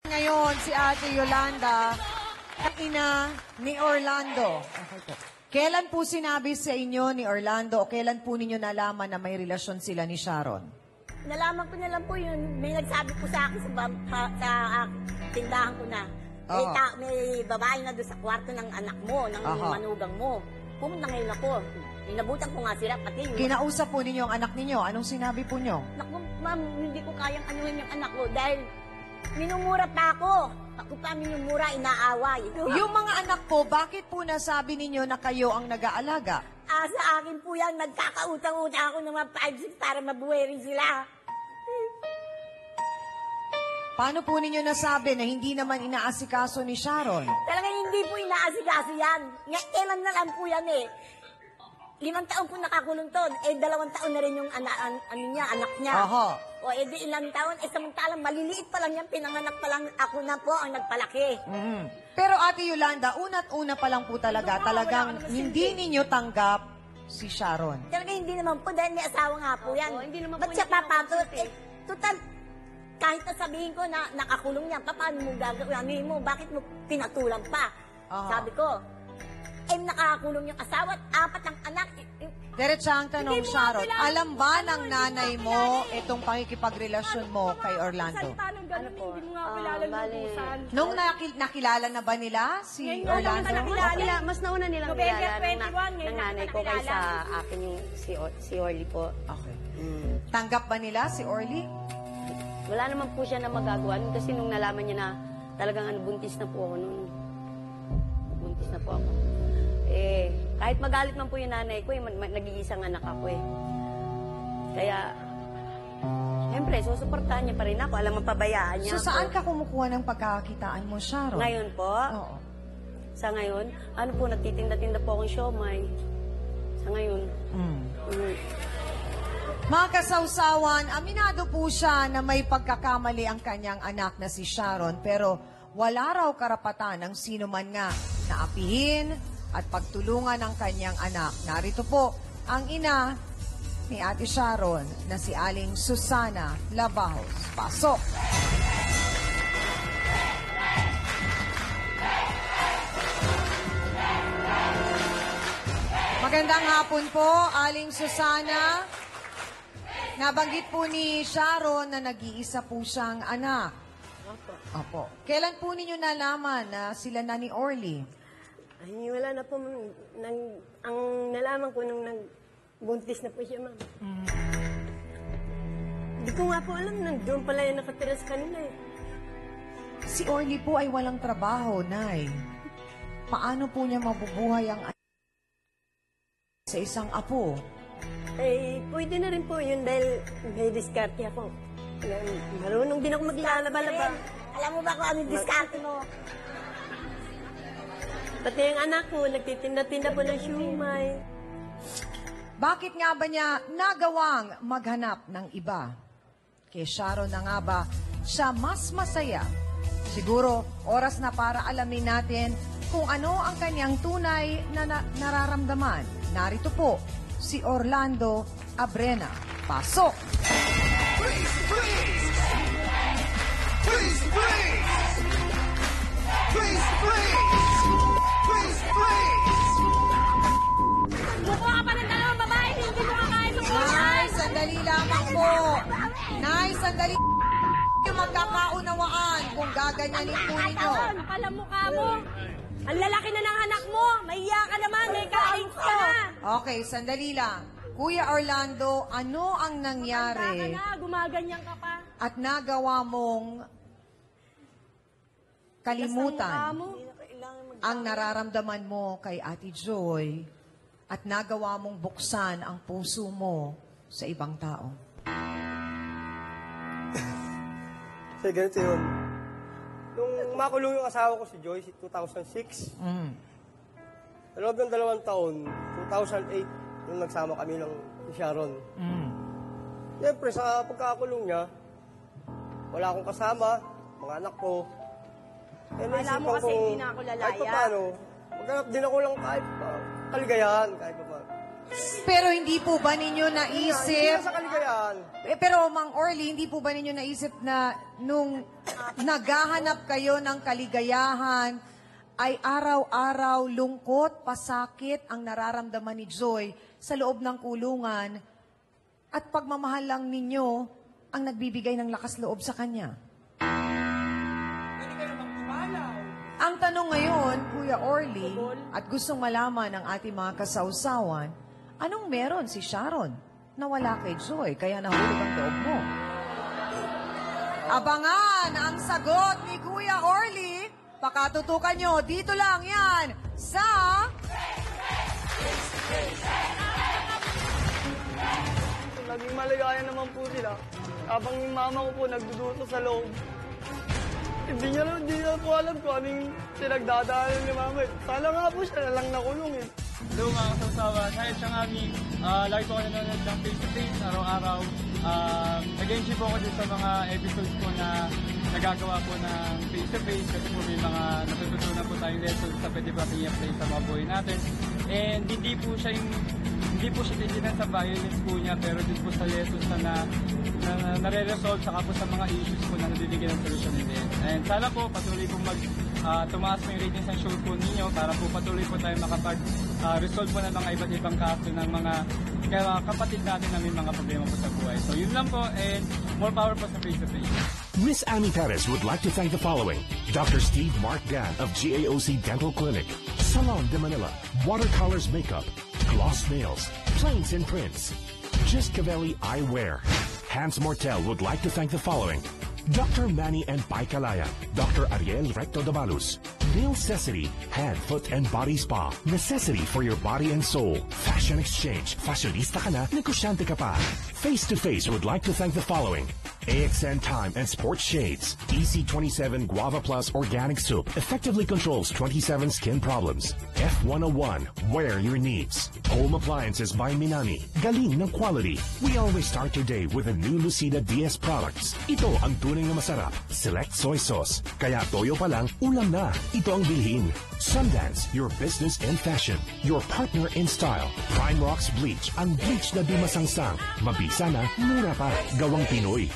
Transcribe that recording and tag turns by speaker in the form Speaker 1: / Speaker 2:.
Speaker 1: Ngayon, si Ate Yolanda, ang ina ni Orlando. Okay po. Kailan po sinabi sa inyo ni Orlando o kailan po ninyo nalaman na may relasyon sila ni Sharon?
Speaker 2: Nalaman ko na lang po yun. May nagsabi po sa akin sa tindahan ko na.
Speaker 1: Oo.
Speaker 2: May babae na doon sa kwarto ng anak mo, ng
Speaker 1: Aha.
Speaker 2: manugang mo. Pumunta ngayon ako. Inabutan ko nga sila, pati yung...
Speaker 1: Kinausap po ninyo ang anak ninyo. Anong sinabi po nyo?
Speaker 2: Naku, ma'am, hindi ko kayang anuhin yung anak ko dahil minumura pa ako. Ako pa minumura, inaaway.
Speaker 1: Yung mga anak po, bakit po nasabi ninyo na kayo ang nag-aalaga?
Speaker 2: Sa akin po yan, nagkakautang-utang ako ng mga 5-6 para mabuhay rin sila.
Speaker 1: Paano po ninyo nasabi na hindi naman inaasikaso ni Sharon?
Speaker 2: Talagang hindi po inaasikaso yan. Kailan na lang po yan eh. 5 taon po nakakulong to. 2 taon na rin yung anak niya.
Speaker 1: Aha.
Speaker 2: O di ilang taon, samantalang maliliit pa lang yan, pinanganak pa lang ako na po ang nagpalaki.
Speaker 1: Pero Ate Yolanda, una't-una pa lang po talagang hindi ninyo tanggap si Sharon.
Speaker 2: Talaga hindi naman po, dahil may asawa nga po yan.
Speaker 3: Hindi naman
Speaker 2: Ba't
Speaker 3: po
Speaker 2: siya
Speaker 3: niya
Speaker 2: papatol?
Speaker 3: pinapasok
Speaker 2: Total, kahit na sabihin ko na nakakulong yan, paano mo gagawin mo? Bakit mo pinatulang pa?
Speaker 1: Aha.
Speaker 2: Sabi ko, nakakulong yung asawa at 4 ang anak.
Speaker 1: Diretsang tanong,
Speaker 3: Hindi mo
Speaker 1: Sharon,
Speaker 3: nga kilala.
Speaker 1: alam ba ng
Speaker 3: Ano,
Speaker 1: nanay
Speaker 3: hindi mo
Speaker 1: mo
Speaker 3: kilala eh.
Speaker 1: itong pakikipagrelasyon mo kay Orlando?
Speaker 3: Salita ng ganun,
Speaker 2: po?
Speaker 3: hindi mo nga kilala
Speaker 4: bali,
Speaker 3: lubusan.
Speaker 1: Nung nakilala na ba nila si
Speaker 3: Ngayon nga lang
Speaker 1: Orlando?
Speaker 3: nakilala.
Speaker 4: Mas nauna nilang
Speaker 3: November
Speaker 4: kilala
Speaker 3: 21,
Speaker 4: ng
Speaker 3: ngayon
Speaker 4: nanay ko
Speaker 3: nakilala.
Speaker 4: kaysa akin yung si Orly po.
Speaker 1: Okay. Tanggap ba nila si Orly?
Speaker 4: Wala naman po siya na magagawa nun kasi nung nalaman niya na talagang buntis na po ako nun. Buntis na po ako. Kahit magalit man po yung nanay ko, nag-iisang anak ako eh. Kaya, siyempre, susuportahan niya pa rin ako. Alam mo, pabayaan niya
Speaker 1: So
Speaker 4: ako.
Speaker 1: saan ka kumukuha ng pagkakakitaan mo, Sharon?
Speaker 4: Ngayon po,
Speaker 1: Oo.
Speaker 4: sa ngayon, ano po, nagtitinda-tinda po akong siomay. Sa ngayon.
Speaker 1: Mga kasawsawan, aminado po siya na may pagkakamali ang kanyang anak na si Sharon, pero wala raw karapatan ng sino man nga na apihin at pagtulungan ang kanyang anak. Narito po ang ina ni Ate Sharon na si Aling Susana Lavajos. Pasok! Magandang hapon po, Aling Susana. Nabanggit po ni Sharon na nag-iisa po siyang anak. Opo. Kailan po ninyo nalaman na sila na ni Orly?
Speaker 5: Ay, wala na po. Ang nalaman ko nung nagbuntis na po siya, ma'am. Hindi ko nga po alam, nandun pala yung nakatira sa kanila eh.
Speaker 1: Si Orly po ay walang trabaho, Nay. Paano po niya mabubuhay ang sa isang apo?
Speaker 5: Pwede na rin po yun dahil may diskarte ako. Marunong din ako maglalaba-laba.
Speaker 2: Alam mo ba kung anong diskarte mo?
Speaker 5: Pati yung anak ko, nagtitinda-tinda po ng siumay.
Speaker 1: Bakit nga ba niya nagawang maghanap ng iba? Kay Sharon na nga ba siya mas masaya? Siguro, oras na para alamin natin kung ano ang kanyang tunay na nararamdaman. Narito po, si Orlando Abrena. Pasok!
Speaker 6: Please, please! Please, please! Please, please! Please, please!
Speaker 3: Bukuha ka pa ng dalawang babae, hindi mo kakain ng buhay.
Speaker 1: Nay, sandali lamang po. Nay, sandali yung magkakaunawaan kung gaganyanin po ninyo.
Speaker 3: Pala mukha mo. Ang lalaki na ng anak mo. Mahiya ka naman, may kain ka na.
Speaker 1: Okay, sandali lang. Kuya Orlando, ano ang
Speaker 3: Ka
Speaker 1: nangyari
Speaker 3: na, gumaganyan ka pa.
Speaker 1: at nagawa mong kalimutan
Speaker 3: Mo.
Speaker 1: ang nararamdaman mo kay Ate Joy at nagawa mong buksan ang puso mo sa ibang tao?
Speaker 7: Kasi ganito yun. Nung makulong yung asawa ko si Joyce, 2006, sa loob ng 2 taon, 2008, nung nagsama kami ng si Sharon. Siyempre, sa pagkakulong niya, wala akong kasama, mga anak ko.
Speaker 3: Alam mo kasi hindi na ako lalaya.
Speaker 7: Kahit pa paano, maghanap din ako lang kahit kaligayahan, kahit pa paano.
Speaker 1: Pero hindi po ba ninyo
Speaker 7: Hindi
Speaker 1: naisip,
Speaker 7: na sa kaligayahan.
Speaker 1: pero Mang Orly, hindi po ba ninyo naisip na nung naghahanap kayo ng kaligayahan, ay araw-araw lungkot, pasakit ang nararamdaman ni Joy sa loob ng kulungan at pagmamahal lang ninyo ang nagbibigay ng lakas loob sa kanya? Ang tanong ngayon, Kuya Orly, at gustong malaman ng ating mga kasausawan, anong meron si Sharon na wala kay Joy kaya nahulog ang loob mo? Abangan ang sagot ni Kuya Orly. Pakatutukan nyo, dito lang yan sa...
Speaker 7: Naging maligaya naman po sila. Habang yung mama ko po nagduduto sa loob. Hindi niya po alam kung anong pinagdadaanan ni mama. Sana nga po siya na lang nakulong eh.
Speaker 8: Hello mga kasawa, kahit siya nga lagi ko nanonood ng face-to-face araw-araw. Nag-enjoy po ako din sa mga episodes ko na nagagawa po ng face-to-face kasi po may mga natututunan po tayong lessons na pwede pa i-apply sa mga buhay natin. And hindi po siya titignan sa violence po niya pero din po sa lessons na nare-resolve saka po sa mga issues po na nabibigyan ng solusyon din. And sana po patuloy po tumaas po yung ratings ng show po ninyo para po patuloy po tayo makapag-resolve po ng mga iba't ibang kaso ng mga kapatid natin na may mga problema po sa buhay. So yun lang po and more power po sa face-to-face.
Speaker 9: Miss Amy Perez would like to thank the following: Dr. Steve Mark Dan of GAOC Dental Clinic, Salon de Manila, Watercolors Makeup, Gloss Nails, Plains and Prints, Just Cavelli Eyewear. Hans Mortel would like to thank the following: Dr. Manny and Pai Kalaya, Dr. Ariel Recto Dabalus, Nail Necessity, Hand, Foot and Body Spa, necessity for your body and soul, Fashion Exchange, fashionista ka na, negosyante ka pa. Face to Face would like to thank the following: AXN Time and Sports Shades, EC27 Guava Plus Organic Soup, effectively controls 27 skin problems. F101, wear your needs. Home Appliances by Minami, galing ng quality. We always start your day with a new Lucida DS products. Ito ang tunay na masarap, select soy sauce. Kaya toyo pa lang, ulam na. Ito ang bilhin. Sundance, your business in fashion. Your partner in style. Prime Rocks Bleach, ang bleach na di masangsang. Mabisa na, mura pa. Gawang Pinoy.